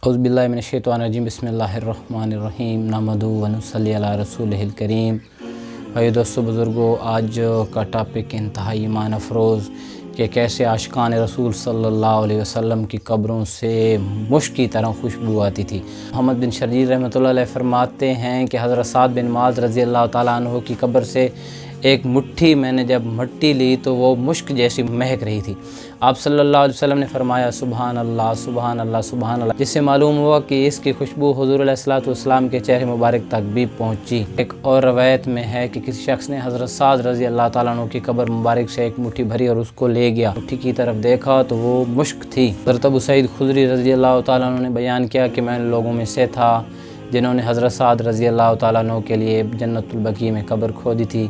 اعوذ باللہ من الشیطان الرجیم بسم اللہ الرحمن الرحیم نحمدہ و نصلی علی رسولہ الکریم۔ بھائی دوستو بزرگو، آج کا ٹاپک انتہائی ایمان افروز کہ کیسے عاشقان رسول صلی اللہ علیہ وسلم کی قبروں سے مشک کی طرح خوشبو آتی تھی۔ محمد بن شریر رحمۃ اللہ علیہ فرماتے ہیں کہ حضرت سعد بن معاذ رضی اللہ تعالیٰ عنہ کی قبر سے ایک مٹھی میں نے جب مٹی لی تو وہ مشک جیسی مہک رہی تھی۔ آپ صلی اللہ علیہ وسلم نے فرمایا سبحان اللہ سبحان اللہ سبحان اللہ، جس سے معلوم ہوا کہ اس کی خوشبو حضور علیہ السلام کے چہرے مبارک تک بھی پہنچی۔ ایک اور روایت میں ہے کہ کسی شخص نے حضرت سعد رضی اللہ تعالیٰ عنہ کی قبر مبارک سے ایک مٹھی بھری اور اس کو لے گیا، مٹھی کی طرف دیکھا تو وہ مشک تھی۔ حضرت ابو سعید خدری رضی اللہ تعالیٰ عنہ نے بیان کیا کہ میں ان لوگوں میں سے تھا جنہوں نے حضرت سعد رضی اللہ تعالیٰ عنہ کے لیے جنت البقیع میں قبر کھودی تھی۔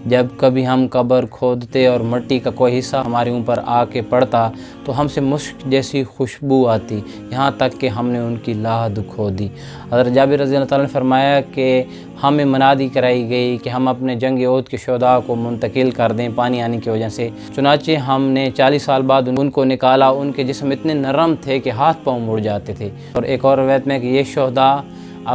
جب کبھی ہم قبر کھودتے اور مٹی کا کوئی حصہ ہمارے اوپر آ کے پڑتا تو ہم سے مشک جیسی خوشبو آتی، یہاں تک کہ ہم نے ان کی لحد کھودی۔ حضرت جابر رضی اللہ تعالیٰ نے فرمایا کہ ہمیں منادی کرائی گئی کہ ہم اپنے جنگ احد کے شہداء کو منتقل کر دیں پانی آنے کی وجہ سے، چنانچہ ہم نے 40 سال بعد ان کو نکالا۔ ان کے جسم اتنے نرم تھے کہ ہاتھ پاؤں مڑ جاتے تھے۔ اور ایک اور روایت میں کہ یہ شہداء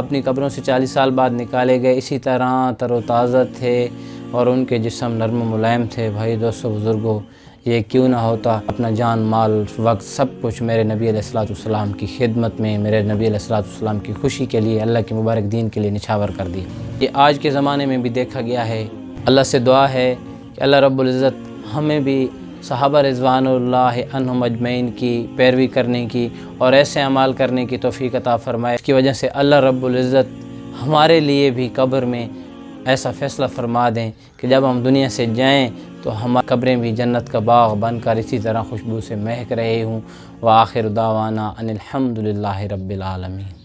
اپنی قبروں سے 40 سال بعد نکالے گئے، اسی طرح تر و تازہ تھے اور ان کے جسم نرم و ملائم تھے۔ بھائی دوستو بزرگو، یہ کیوں نہ ہوتا اپنا جان مال وقت سب کچھ میرے نبی علیہ السلام کی خدمت میں، میرے نبی علیہ السلام کی خوشی کے لیے، اللہ کے مبارک دین کے لیے نچھاور کر دی۔ یہ آج کے زمانے میں بھی دیکھا گیا ہے۔ اللہ سے دعا ہے کہ اللہ رب العزت ہمیں بھی صحابہ رضوان اللہ عنہم اجمعین کی پیروی کرنے کی اور ایسے اعمال کرنے کی توفیق عطا فرمائے، اس کی وجہ سے اللہ رب العزت ہمارے لیے بھی قبر میں ایسا فیصلہ فرما دیں کہ جب ہم دنیا سے جائیں تو ہماری قبریں بھی جنت کا باغ بن کر اسی طرح خوشبو سے مہک رہے ہوں۔ وآخر دعوانا ان الحمد للہ رب العالمین۔